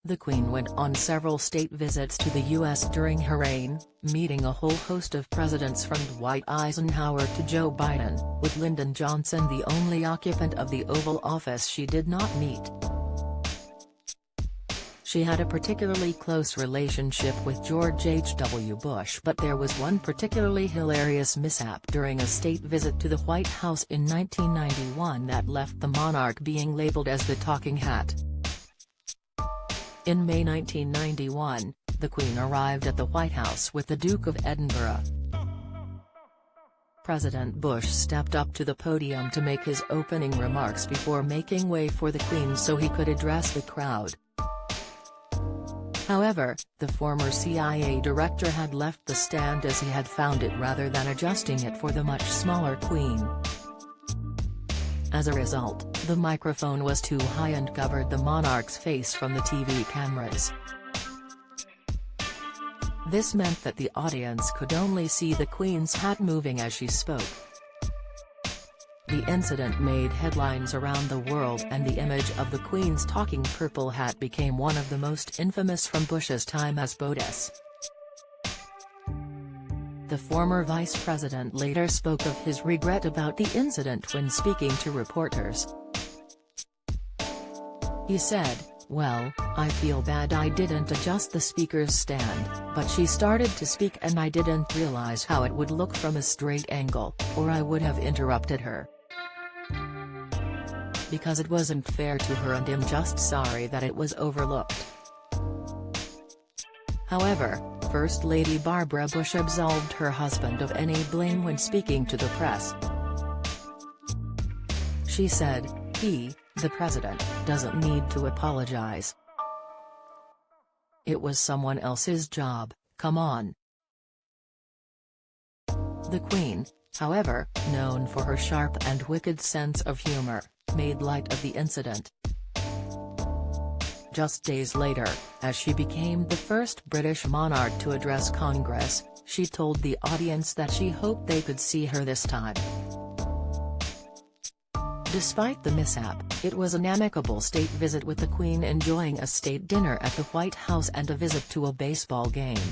The Queen went on several state visits to the U.S. during her reign, meeting a whole host of presidents from Dwight Eisenhower to Joe Biden, with Lyndon Johnson the only occupant of the Oval Office she did not meet. She had a particularly close relationship with George H.W. Bush, but there was one particularly hilarious mishap during a state visit to the White House in 1991 that left the monarch being labeled as the talking hat. In May 1991, the Queen arrived at the White House with the Duke of Edinburgh. President Bush stepped up to the podium to make his opening remarks before making way for the Queen so he could address the crowd. However, the former CIA director had left the stand as he had found it rather than adjusting it for the much smaller Queen. As a result, the microphone was too high and covered the monarch's face from the TV cameras. This meant that the audience could only see the Queen's hat moving as she spoke. The incident made headlines around the world, and the image of the Queen's talking purple hat became one of the most infamous from Bush's time as POTUS. The former vice president later spoke of his regret about the incident when speaking to reporters. He said, "Well, I feel bad I didn't adjust the speaker's stand, but she started to speak and I didn't realize how it would look from a straight angle, or I would have interrupted her. Because it wasn't fair to her and I'm just sorry that it was overlooked." However, First Lady Barbara Bush absolved her husband of any blame when speaking to the press. She said, "He, the president, doesn't need to apologize. It was someone else's job, come on." The Queen, however, known for her sharp and wicked sense of humor, made light of the incident. Just days later, as she became the first British monarch to address Congress, she told the audience that she hoped they could see her this time. Despite the mishap, it was an amicable state visit with the Queen enjoying a state dinner at the White House and a visit to a baseball game.